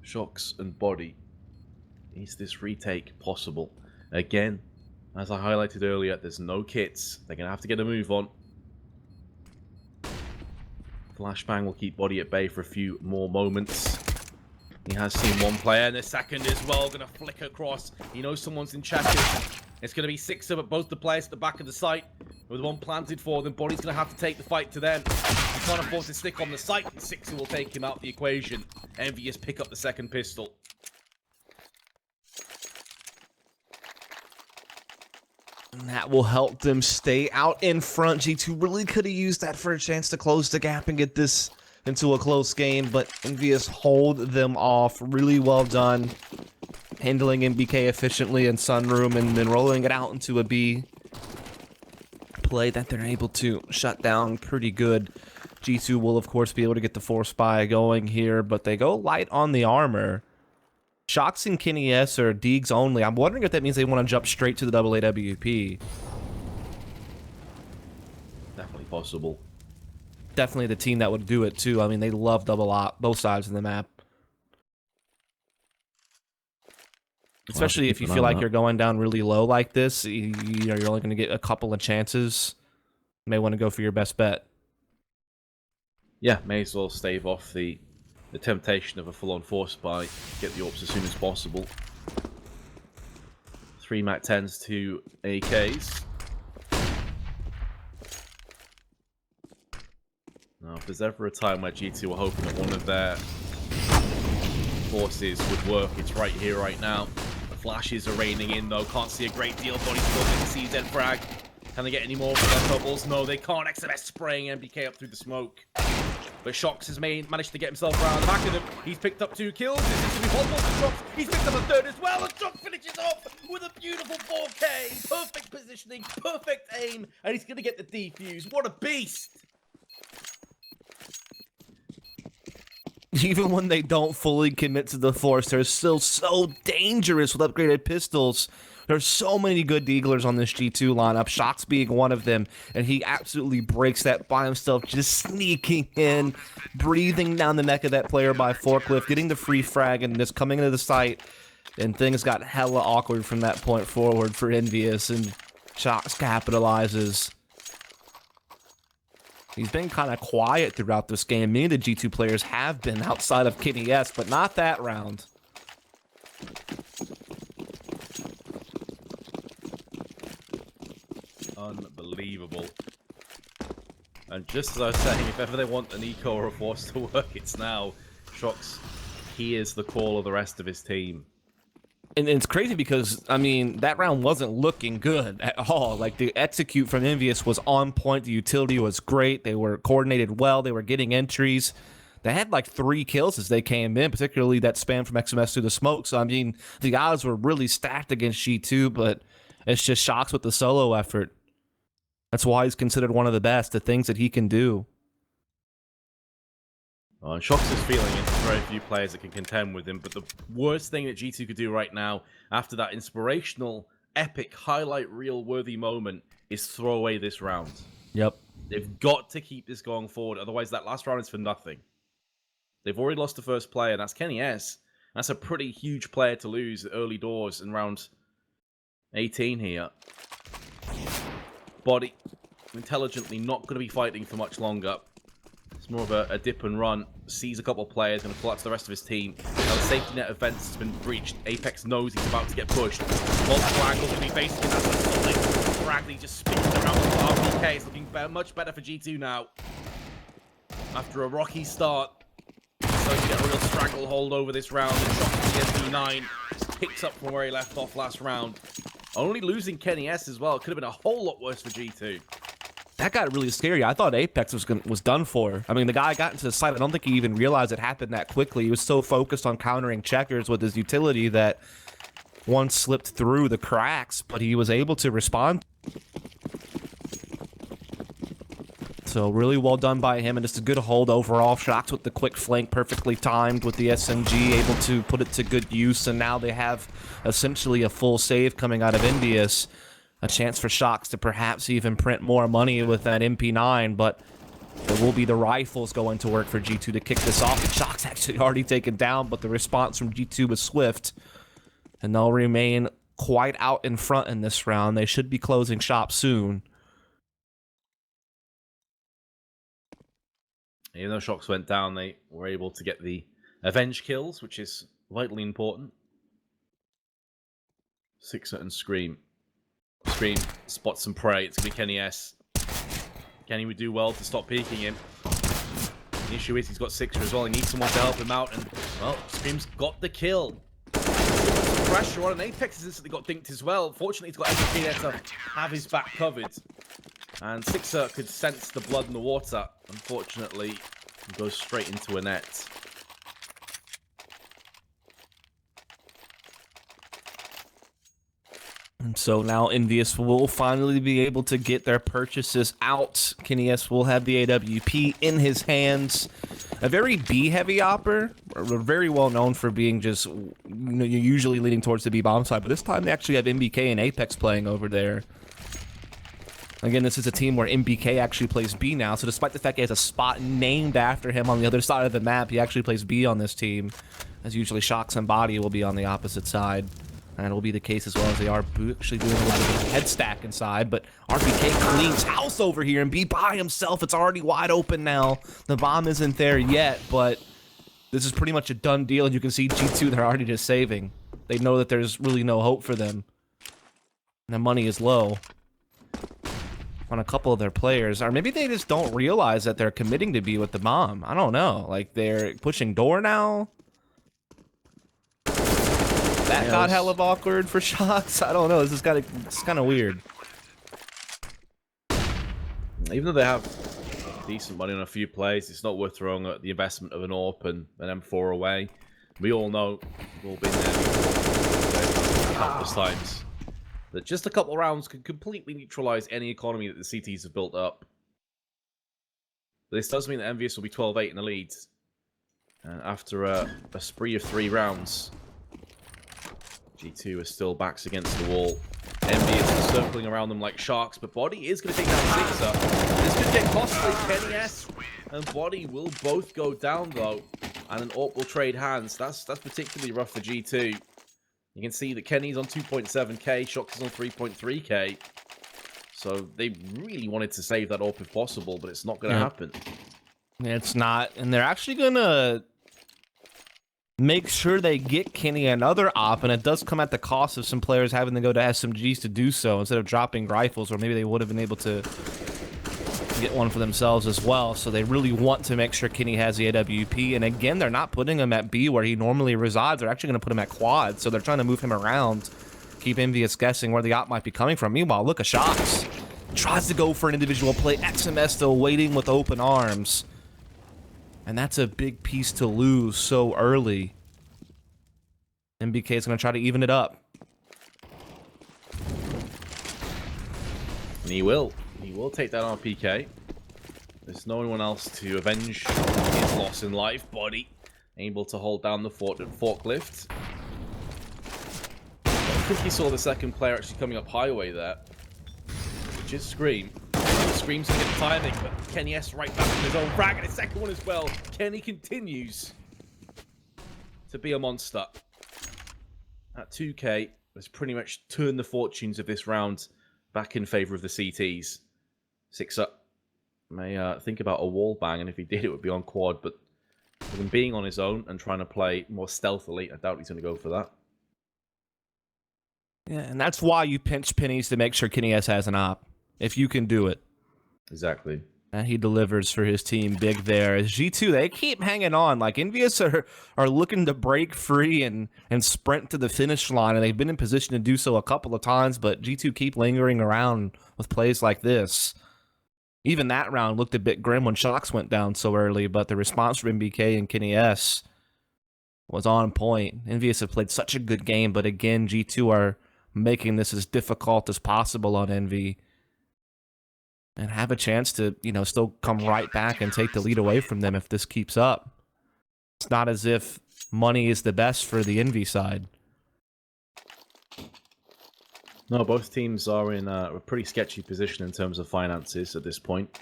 Speaker 2: Shocks and body. Is this retake possible? Again, as I highlighted earlier, there's no kits. They're going to have to get a move on. Flashbang will keep body at bay for a few more moments. He has seen one player, and the second as well. Going to flick across. He knows someone's in checkers. It's going to be 6 of both the players at the back of the site. With one planted for them, Body's going to have to take the fight to them. He can't afford to stick on the site, and 6 will take him out the equation. EnVyUs pick up the second pistol.
Speaker 1: And that will help them stay out in front. G2 really could have used that for a chance to close the gap and get this into a close game, but EnVyUs hold them off. Really well done. Handling MBK efficiently in Sunroom and then rolling it out into a B play that they're able to shut down pretty good. G2 will, of course, be able to get the force buy going here, but they go light on the armor. Shocks and Kenny S are Deegs only. I'm wondering if that means they want to jump straight to the AAWP.
Speaker 2: Definitely possible.
Speaker 1: Definitely the team that would do it, too. I mean, they love double op, both sides of the map. Especially if you feel like you're going down really low like this, you're only going to get a couple of chances. You may want to go for your best bet.
Speaker 2: Yeah, may as well stave off the temptation of a full-on force buy. Get the AWPs as soon as possible. 3 Mac 10s, 2 AKs. Now, if there's ever a time where G2 were hoping that one of their forces would work, it's right here, right now. The flashes are raining in, though. Can't see a great deal. Body's still getting CZ frag. Can they get any more for their doubles? No, they can't. XMS spraying MBK up through the smoke. But Shocks has managed to get himself around the back of them. He's picked up 2 kills. This is going to be possible for Shocks. He's picked up a 3rd as well. And Shocks finishes off with a beautiful 4K. Perfect positioning, perfect aim. And he's going to get the defuse. What a beast.
Speaker 1: Even when they don't fully commit to the force, they're still so dangerous with upgraded pistols. There's so many good deaglers on this G2 lineup, Shocks being one of them, and he absolutely breaks that by himself, just sneaking in, breathing down the neck of that player by forklift, getting the free frag, and just coming into the site, and things got hella awkward from that point forward for EnVyUs, and Shocks capitalizes. He's been kind of quiet throughout this game. Many of the G2 players have been outside of Kenny S, but not that round.
Speaker 2: Unbelievable. And just as I was saying, if ever they want an eco or a force to work, it's now. Shocks hears the call of the rest of his team.
Speaker 1: And it's crazy because, I mean, that round wasn't looking good at all. Like, the execute from EnVyUs was on point. The utility was great. They were coordinated well. They were getting entries. They had, like, 3 kills as they came in, particularly that spam from XMS through the smoke. So, I mean, the odds were really stacked against G2, but it's just Shocks with the solo effort. That's why he's considered one of the best, the things that he can do.
Speaker 2: And Shocks is feeling it. There's very few players that can contend with him. But the worst thing that G2 could do right now, after that inspirational, epic, highlight reel-worthy moment, is throw away this round.
Speaker 1: Yep.
Speaker 2: They've got to keep this going forward. Otherwise, that last round is for nothing. They've already lost the first player, and that's Kenny S. That's a pretty huge player to lose early doors in round 18 here. Body, intelligently, not going to be fighting for much longer. It's more of a dip and run. Sees a couple of players, going to pull out to the rest of his team. Now the safety net of fence has been breached. Apex knows he's about to get pushed. Multiple angles to be facing him. That's a solid Bradley just spins around with RPK. It's looking much better for G2 now. After a rocky start, so to get a real stranglehold over this round. And Shocks to the SB9 picks up from where he left off last round. Only losing Kenny S as well. It could have been a whole lot worse for G2.
Speaker 1: That got really scary. I thought Apex was done for. I mean, the guy got into the site. I don't think he even realized it happened that quickly. He was so focused on countering checkers with his utility that one slipped through the cracks, but he was able to respond. So really well done by him, and just a good hold overall. Shots with the quick flank, perfectly timed with the SMG, able to put it to good use, and now they have essentially a full save coming out of EnVyUs. A chance for Shocks to perhaps even print more money with that MP9, but there will be the rifles going to work for G2 to kick this off. And Shocks actually already taken down, but the response from G2 was swift, and they'll remain quite out in front in this round. They should be closing shop soon.
Speaker 2: Even though Shocks went down, they were able to get the avenge kills, which is vitally important. Sixer and Scream. Scream spots some prey. It's going to be Kenny S. Kenny would do well to stop peeking him. The issue is he's got Sixer as well. He needs someone to help him out. And, well, Scream's got the kill. Pressure on, and Apex has instantly got dinked as well. Fortunately, he's got everything there to have his back covered. And Sixer could sense the blood in the water. Unfortunately, he goes straight into a net.
Speaker 1: And so now EnVyUs will finally be able to get their purchases out. Kenny S will have the AWP in his hands. A very B-heavy opper. We're very well known for being just, you know, you're usually leaning towards the B-bomb side, but this time they actually have MBK and Apex playing over there. Again, this is a team where MBK actually plays B now, so despite the fact he has a spot named after him on the other side of the map, he actually plays B on this team, as usually Shocks and Body will be on the opposite side. And it will be the case as well, as they are actually doing a little bit of head stack inside. But RPK cleans house over here and be by himself. It's already wide open now. The bomb isn't there yet, but this is pretty much a done deal. And you can see G2, they're already just saving. They know that there's really no hope for them. And the money is low on a couple of their players. Or maybe they just don't realize that they're committing to be with the bomb. I don't know. Like, they're pushing door now. That got hella awkward for Shocks. I don't know. This is kind of weird.
Speaker 2: Even though they have decent money on a few plays, it's not worth throwing the investment of an AWP and an M4 away. We all know, we've all been there before, countless times, that just a couple of rounds can completely neutralize any economy that the CTs have built up. But this does mean that EnVyUs will be 12-8 in the lead. After a spree of 3 rounds, G2 are still backs against the wall. EnVyUs is circling around them like sharks, but Body is going to take down Sixer. This could get costly. Kenny S and Body will both go down, though, and an AWP will trade hands. That's particularly rough for G2. You can see that Kenny's on 2.7k, Shocks is on 3.3k. So they really wanted to save that AWP if possible, but it's not going to happen.
Speaker 1: It's not, and they're actually going to make sure they get Kenny another op, and it does come at the cost of some players having to go to SMGs to do so instead of dropping rifles, or maybe they would have been able to get one for themselves as well. So they really want to make sure Kenny has the AWP, and again, they're not putting him at B where he normally resides. They're actually going to put him at quad, so they're trying to move him around, keep EnVyUs guessing where the op might be coming from. Meanwhile, look at Shocks. Tries to go for an individual play. XMS still waiting with open arms. And that's a big piece to lose so early. MBK is going to try to even it up.
Speaker 2: And he will. He will take that RPK. There's no one else to avenge his loss in life. Body able to hold down the forklift. I think he saw the second player actually coming up highway there, which is Scream. Scream's going to get the timing, but Kenny S right back in his own frag, and his second one as well. Kenny continues to be a monster. At 2k, has pretty much turned the fortunes of this round back in favor of the CTs. Sixer may think about a wall bang, and if he did, it would be on quad, but with him being on his own and trying to play more stealthily, I doubt he's going to go for that.
Speaker 1: Yeah, and that's why you pinch pennies to make sure Kenny S has an op, if you can do it.
Speaker 2: Exactly.
Speaker 1: And he delivers for his team big there. As G2, they keep hanging on. Like, EnVyUs are looking to break free and sprint to the finish line, and they've been in position to do so a couple of times, but G2 keep lingering around with plays like this. Even that round looked a bit grim when Shocks went down so early, but the response from MBK and Kenny S was on point. EnVyUs have played such a good game, but again, G2 are making this as difficult as possible on Envy and have a chance to, you know, still come right back and take the lead away from them if this keeps up. It's not as if money is the best for the Envy side.
Speaker 2: No, both teams are in a pretty sketchy position in terms of finances at this point.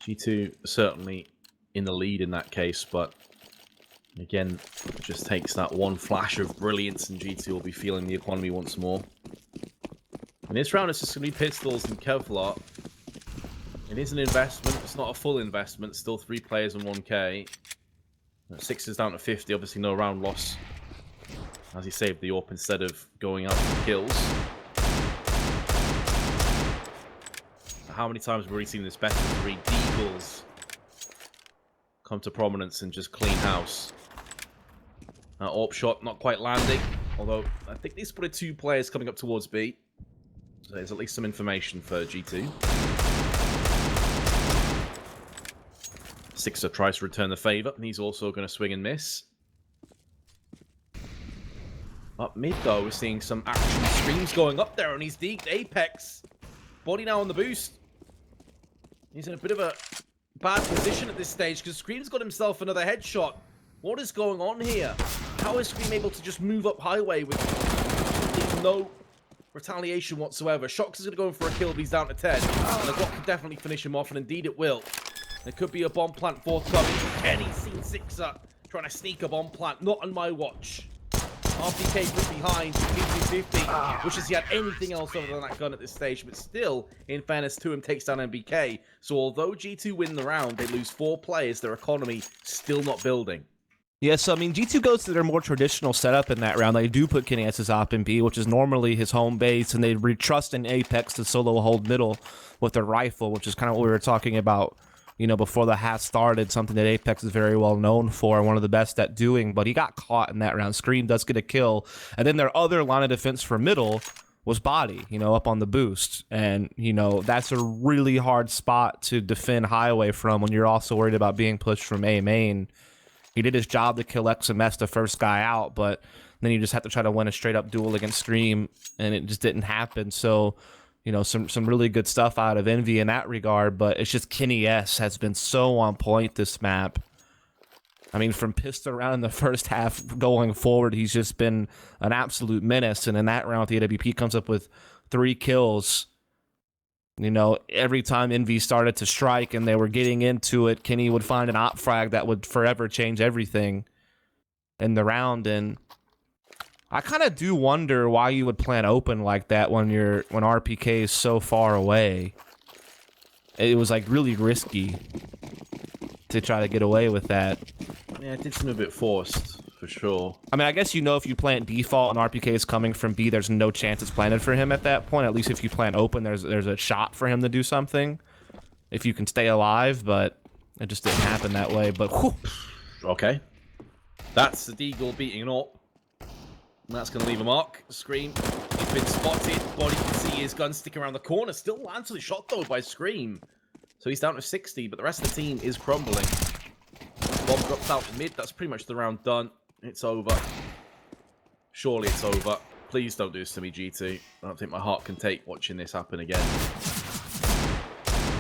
Speaker 2: G2 certainly in the lead in that case, but again, it just takes that one flash of brilliance and G2 will be feeling the economy once more. In this round, it's just going to be Pistols and Kevlar. It is an investment. It's not a full investment. Still 3 players and 1k. 6 is down to 50. Obviously, no round loss as he saved the AWP instead of going out for kills. How many times have we already seen this best of 3 Deagles come to prominence and just clean house? AWP shot not quite landing, although I think they spotted 2 players coming up towards B. So there's at least some information for G2. Sixer tries to return the favor, and he's also going to swing and miss. Up mid, though, we're seeing some action. Screams going up there, and he's deeked Apex. Body now on the boost. He's in a bit of a bad position at this stage, because Scream's got himself another headshot. What is going on here? How is Scream able to just move up highway with no retaliation whatsoever? Shox is going to go in for a kill, but he's down to 10. And the Glock could definitely finish him off, and indeed it will. There could be a bomb plant forthcoming. Kenny's seen Sixer trying to sneak a bomb plant. Not on my watch. RPK put behind, 50-50. Wishes he had anything else other than that gun at this stage, but still, in fairness to him, takes down MBK. So although G2 win the round, they lose 4 players, their economy still not building.
Speaker 1: Yeah, so I mean, G2 goes to their more traditional setup in that round. They do put Kenny S's op in B, which is normally his home base, and they trust in Apex to solo hold middle with their rifle, which is kind of what we were talking about, you know, before the half started, something that Apex is very well known for, one of the best at doing, but he got caught in that round. Scream does get a kill, and then their other line of defense for middle was Body, you know, up on the boost, and, you know, that's a really hard spot to defend highway from when you're also worried about being pushed from A main. He did his job to kill XMS, the first guy out, but then you just have to try to win a straight-up duel against Scream, and it just didn't happen, so... You know, some really good stuff out of Envy in that regard, but it's just Kenny S has been so on point this map. I mean, from pistol round in the first half going forward, he's just been an absolute menace. And in that round, the AWP comes up with 3 kills. You know, every time Envy started to strike and they were getting into it, Kenny would find an op frag that would forever change everything in the round. And I kind of do wonder why you would plan open like that when RPK is so far away. It was like really risky to try to get away with that.
Speaker 2: Yeah, it did seem a bit forced, for sure.
Speaker 1: I mean, I guess you know if you plant default and RPK is coming from B, there's no chance it's planted for him at that point. At least if you plant open, there's a shot for him to do something. If you can stay alive, but it just didn't happen that way. But whew.
Speaker 2: Okay. That's the Deagle beating an AWP. That's going to leave a mark. Scream. He's been spotted. Body can see his gun stick around the corner. Still lands the shot, though, by Scream. So he's down to 60, but the rest of the team is crumbling. Bomb drops out in mid. That's pretty much the round done. It's over. Surely it's over. Please don't do this to me, G2. I don't think my heart can take watching this happen again.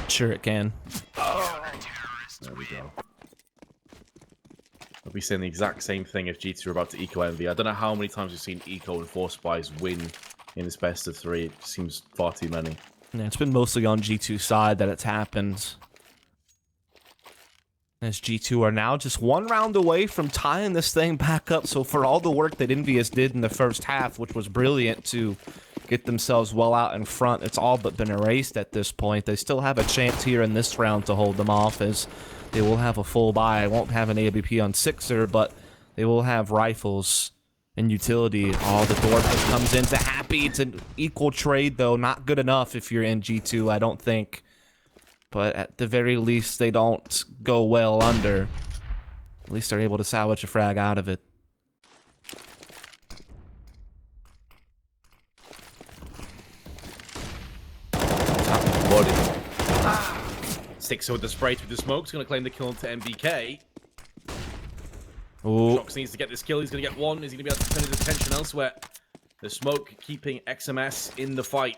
Speaker 1: Sure it can.
Speaker 2: There we go. I'll be saying the exact same thing if G2 are about to eco Envy. I don't know how many times we've seen eco and Force Spies win in this best of 3. It seems far too many.
Speaker 1: Yeah, it's been mostly on G2's side that it's happened. As G2 are now just 1 round away from tying this thing back up. So for all the work that EnVyUs did in the first half, which was brilliant to get themselves well out in front, it's all but been erased at this point. They still have a chance here in this round to hold them off, as they will have a full buy. I won't have an AWP on Sixer, but they will have rifles and utility. All the door comes into Happy. It's an equal trade, though. Not good enough if you're in G2, I don't think. But at the very least, they don't go well under. At least they're able to salvage a frag out of it.
Speaker 2: Body. Sixer with the spray through the smoke. He's going to claim the kill to MBK.
Speaker 1: Ooh.
Speaker 2: Shox needs to get this kill. He's going to get one. Is he going to be able to turn his attention elsewhere? The smoke keeping XMS in the fight.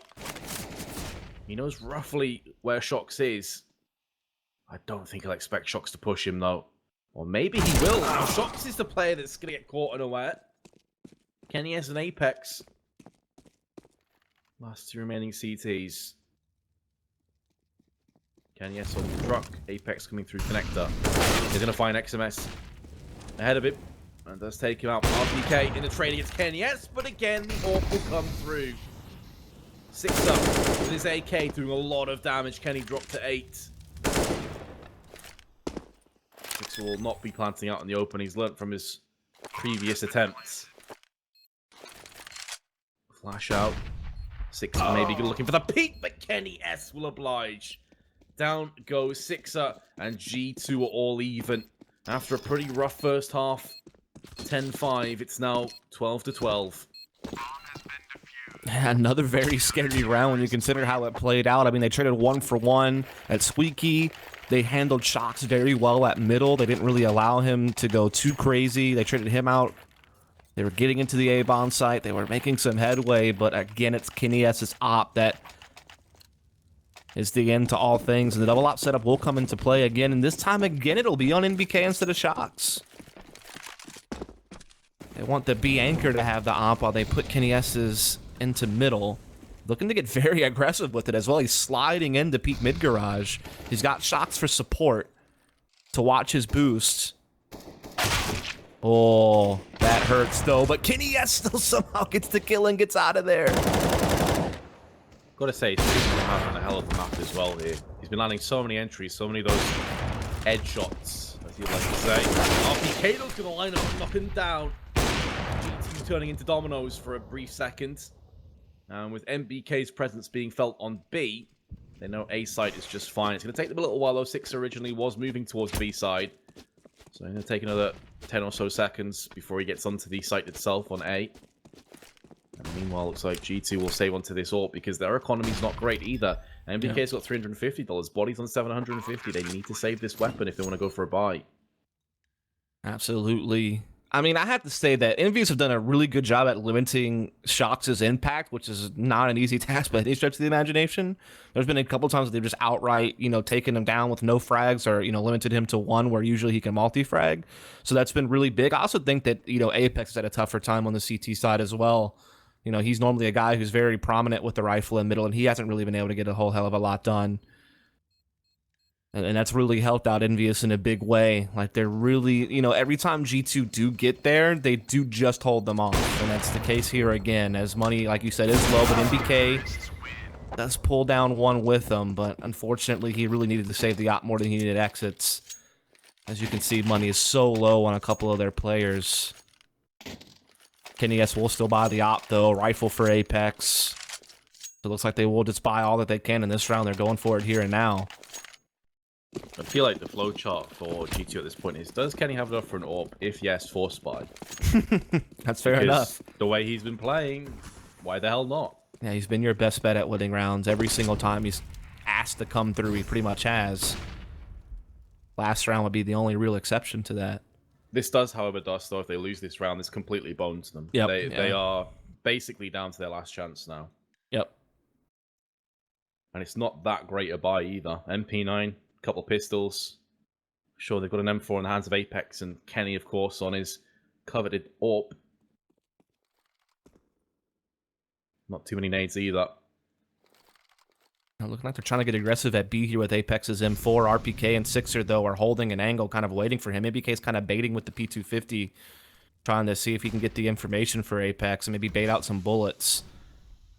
Speaker 2: He knows roughly where Shox is. I don't think he'll expect Shox to push him, though. Or maybe he will. Now, Shox is the player that's going to get caught unaware. Kenny S and Apex. Last 2 remaining CTs. Kenny S on the truck. Apex coming through connector. He's going to find XMS ahead of him. And does take him out. RPK in the trade against Kenny S. But again, the AWP will come through. 6 up with his AK doing a lot of damage. Kenny dropped to 8. Sixer will not be planting out in the open. He's learnt from his previous attempts. Flash out. Sixer maybe looking for the peak, but Kenny S will oblige. Down goes Sixer, and G2 are all even. After a pretty rough first half, 10-5, it's now 12-12.
Speaker 1: Another very scary round when you consider how it played out. I mean, they traded 1 for 1 at Squeaky. They handled Shox very well at middle. They didn't really allow him to go too crazy. They traded him out. They were getting into the A-bomb site. They were making some headway, but again, it's Kenny S's op that is the end to all things. And the double op setup will come into play again, and this time again, it'll be on NBK instead of Shox. They want the B anchor to have the op while they put Kenny S's into middle. Looking to get very aggressive with it as well. He's sliding into peak mid garage. He's got Shox for support to watch his boost. Oh, that hurts though. But Kenny S still somehow gets the kill and gets out of there.
Speaker 2: Gotta say, he's been having a hell of a map as well here. He's been landing so many entries, so many of those edge shots, as you'd like to say. RPK's gonna line up and knock him down. GT turning into dominoes for a brief second. And with MBK's presence being felt on B, they know A side is just fine. It's going to take them a little while, though. Six originally was moving towards B side. So it's going to take another 10 or so seconds before he gets onto the site itself on A. And meanwhile, looks like G2 will save onto this AWP because their economy's not great either. MBK's got $350. Body's on $750. They need to save this weapon if they want to go for a buy.
Speaker 1: Absolutely. I mean, I have to say that EnVyUs have done a really good job at limiting Shox's impact, which is not an easy task by any stretch of the imagination. There's been a couple times that they've just outright, taken him down with no frags or, limited him to 1 where usually he can multi-frag. So that's been really big. I also think that, Apex has had a tougher time on the CT side as well. He's normally a guy who's very prominent with the rifle in middle, and he hasn't really been able to get a whole hell of a lot done. And that's really helped out EnVyUs in a big way. Like, they're really, every time G2 do get there, they do just hold them off. And that's the case here again, as money, like you said, is low, but MBK does pull down 1 with them. But unfortunately, he really needed to save the op more than he needed exits. As you can see, money is so low on a couple of their players. Kenny S will still buy the op, though. Rifle for Apex. So it looks like they will just buy all that they can in this round. They're going for it here and now.
Speaker 2: I feel like the flowchart for G2 at this point is, does Kenny have enough for an AWP? If yes, force buy.
Speaker 1: That's fair enough.
Speaker 2: The way he's been playing, why the hell not?
Speaker 1: Yeah, he's been your best bet at winning rounds. Every single time he's asked to come through, he pretty much has. Last round would be the only real exception to that.
Speaker 2: This does, however, though, if they lose this round, this completely bones them.
Speaker 1: Yep.
Speaker 2: They are basically down to their last chance now.
Speaker 1: Yep.
Speaker 2: And it's not that great a buy either. MP9. Couple pistols. Sure, they've got an M4 in the hands of Apex and Kenny, of course, on his coveted AWP. Not too many nades either.
Speaker 1: Looking like they're trying to get aggressive at B here with Apex's M4. RPK and Sixer, though, are holding an angle, kind of waiting for him. MBK's kind of baiting with the P250, trying to see if he can get the information for Apex and maybe bait out some bullets.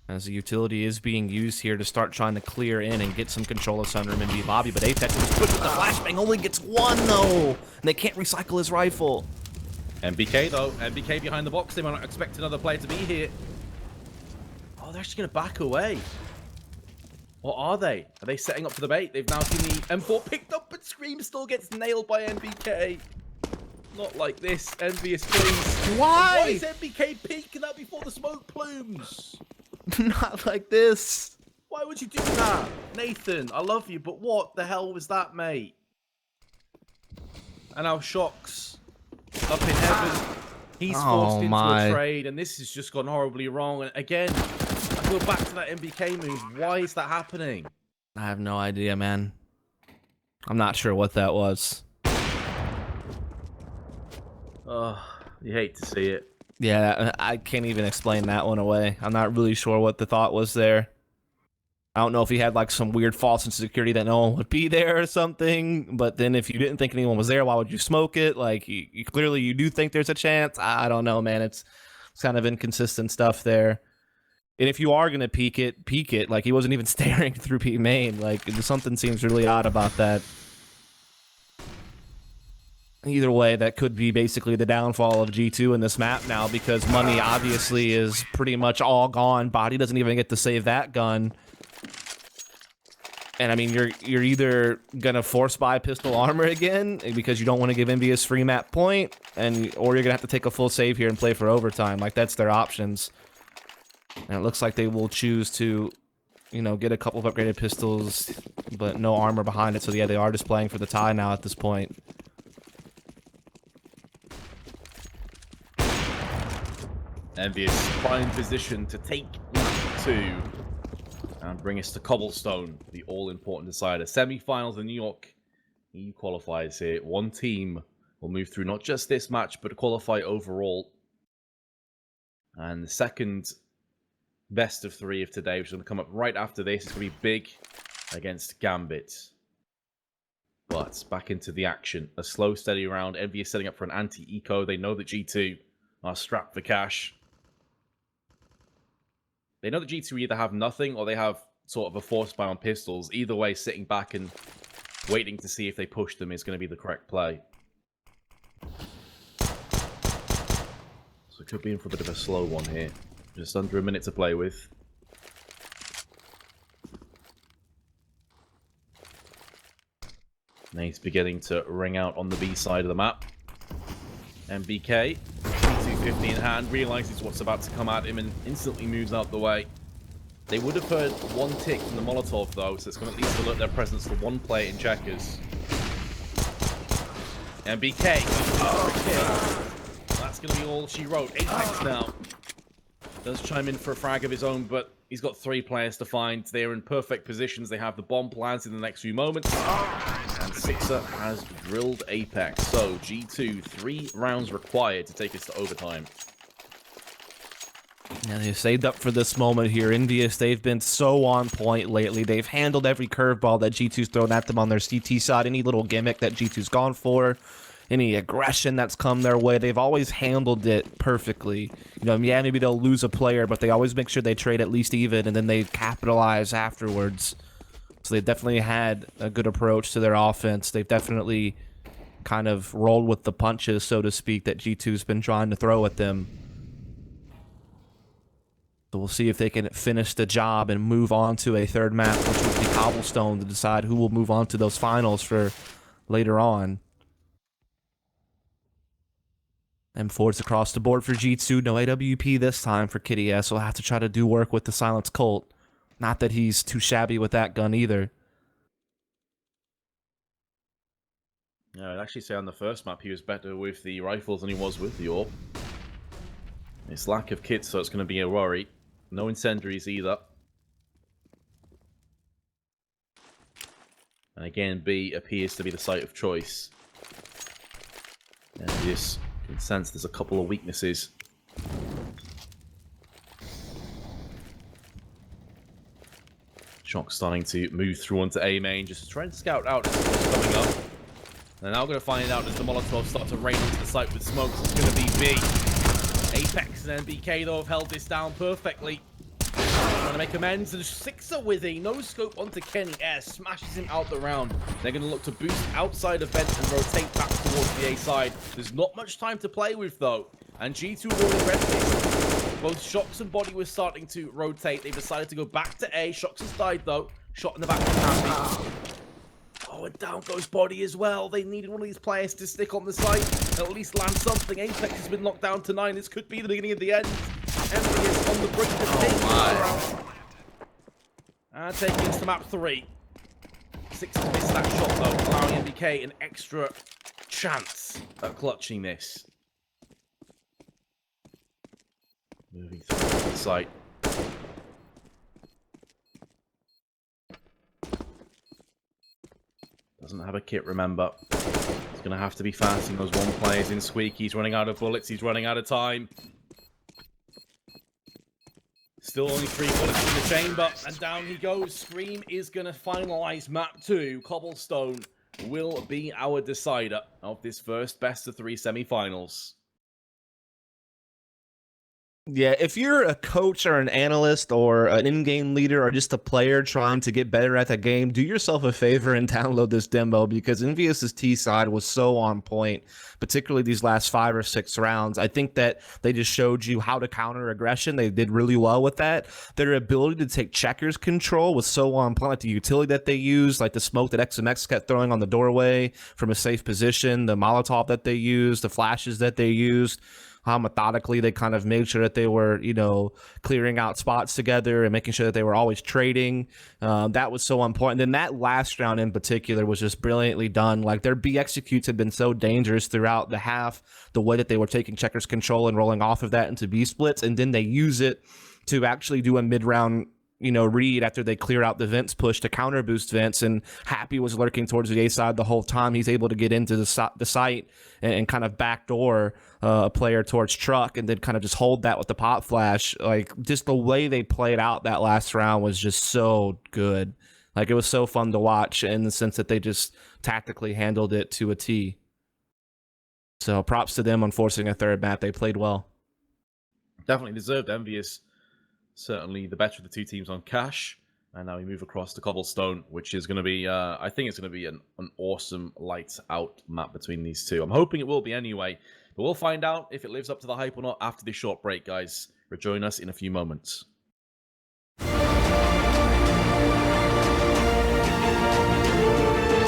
Speaker 1: As the utility is being used here to start trying to clear in and get some control of Sunroom and B Lobby, but Apex is pushed with the flashbang, only gets 1 though, and they can't recycle his rifle.
Speaker 2: MBK though, MBK behind the box, they might not expect another player to be here. Oh, they're actually going to back away. Or are they? Are they setting up for the bait? They've now seen the M4 picked up, but Scream still gets nailed by MBK. Not like this, EnVyUs, please.
Speaker 1: Why?
Speaker 2: Why is MBK peeking that before the smoke plumes?
Speaker 1: Not like this.
Speaker 2: Why would you do that? Nathan, I love you, but what the hell was that, mate? And now Shocks up in heaven. He's forced into a trade, and this has just gone horribly wrong. And again, I go back to that MBK move. Why is that happening?
Speaker 1: I have no idea, man. I'm not sure what that was.
Speaker 2: Oh, you hate to see it.
Speaker 1: Yeah, I can't even explain that one away. I'm not really sure what the thought was there. I don't know if he had like some weird false insecurity that no one would be there or something. But then if you didn't think anyone was there, why would you smoke it? Like, you clearly you do think there's a chance. I don't know, man. It's kind of inconsistent stuff there. And if you are going to peek it. Like, he wasn't even staring through P main. Like, something seems really odd about that. Either way, that could be basically the downfall of G2 in this map now, because money obviously is pretty much all gone. Body doesn't even get to save that gun. And I mean, you're either gonna force buy pistol armor again because you don't want to give EnVyUs free map point, or you're gonna have to take a full save here and play for overtime. Like, that's their options. And it looks like they will choose to, you know, get a couple of upgraded pistols, but no armor behind it. So yeah, they are just playing for the tie now at this point.
Speaker 2: EnVyUs prime position to take two and bring us to Cobblestone, the all-important decider. Semifinals in New York. EU Qualifiers here. One team will move through not just this match, but qualify overall. And the second best of three of today, which is going to come up right after this, is going to be big against Gambit. But back into the action. A slow, steady round. EnVyUs setting up for an anti-eco. They know that G2 are strapped for cash. They know that G2 either have nothing or they have sort of a force buy on pistols. Either way, sitting back and waiting to see if they push them is going to be the correct play. So it could be in for a bit of a slow one here. Just under a minute to play with. Nate's beginning to ring out on the B side of the map. MBK. 250 in hand, realizes what's about to come at him and instantly moves out the way. They would have heard one tick from the Molotov though, so it's going to at least alert their presence to one player in checkers. MBK. Oh, okay. That's going to be all she wrote. Apex now. Does chime in for a frag of his own, but he's got three players to find. They're in perfect positions. They have the bomb plans in the next few moments. And Sixer has drilled Apex. So G2, 3 rounds required to take us to overtime.
Speaker 1: Yeah, they've saved up for this moment here. EnVyUs, they've been so on point lately. They've handled every curveball that G2's thrown at them on their CT side. Any little gimmick that G2's gone for. Any aggression that's come their way, they've always handled it perfectly. You know, yeah, maybe they'll lose a player, but they always make sure they trade at least even, and then they capitalize afterwards. So they've definitely had a good approach to their offense. They've definitely kind of rolled with the punches, so to speak, that G2's been trying to throw at them. So we'll see if they can finish the job and move on to a third map, which would be Cobblestone, to decide who will move on to those finals for later on. M4's across the board for G2. No AWP this time for Kitty S. We'll have to try to do work with the Silence Colt. Not that he's too shabby with that gun either.
Speaker 2: Yeah, I'd actually say on the first map he was better with the rifles than he was with the AWP. It's lack of kits, so it's going to be a worry. No incendiaries either. And again, B appears to be the site of choice. And yes, you can sense there's a couple of weaknesses. Shock starting to move through onto A main, just trying to scout out what's coming up. They're now going to find out as the Molotov start to rain onto the site with smokes. It's going to be B. Apex and MBK though have held this down perfectly. Trying to make amends, and Sixer with a no-scope onto Kenny S. Smashes him out the round. They're going to look to boost outside of vent and rotate back towards the A side. There's not much time to play with though. And G2 will rest this. Both Shocks and Body were starting to rotate. They've decided to go back to A. Shocks has died though. Shot in the back of the Happy. Oh, and down goes Body as well. They needed one of these players to stick on the site and at least land something. Apex has been knocked down to 9. This could be the beginning of the end. EnVyUs on the brink of taking the round. And taking us to map 3. Sixers missed that shot though, allowing MBK an extra chance at clutching this. Moving through the site. Doesn't have a kit, remember. He's going to have to be fasting those one players in Squeak. He's running out of bullets. He's running out of time. Still only 3 bullets in the chamber. And down he goes. Scream is going to finalize map 2. Cobblestone will be our decider of this first best-of-3 semifinals.
Speaker 1: Yeah, if you're a coach or an analyst or an in-game leader or just a player trying to get better at the game, do yourself a favor and download this demo, because EnVyUs' T side was so on point, particularly these last 5 or 6 rounds. I think that they just showed you how to counter aggression. They did really well with that. Their ability to take checkers control was so on point, like the utility that they used, like the smoke that XMX kept throwing on the doorway from a safe position, the Molotov that they used, the flashes that they used. How methodically they kind of made sure that they were, you know, clearing out spots together and making sure that they were always trading. That was so important. Then that last round in particular was just brilliantly done. Like, their B executes had been so dangerous throughout the half, the way that they were taking checkers control and rolling off of that into B splits, and then they use it to actually do a mid-round, you know, read after they clear out the vents push to counter boost vents, and Happy was lurking towards the A side the whole time. He's able to get into the site and kind of backdoor a player towards truck, and then kind of just hold that with the pop flash. Like, just the way they played out that last round was just so good. Like, it was so fun to watch in the sense that they just tactically handled it to a T. So props to them on forcing a third map. They played well.
Speaker 2: Definitely deserved. EnVyUs certainly the better of the 2 teams on cash. And now we move across to Cobblestone, which is going to be, I think it's going to be an awesome lights out map between these 2. I'm hoping it will be anyway. But we'll find out if it lives up to the hype or not after this short break, guys. Rejoin us in a few moments.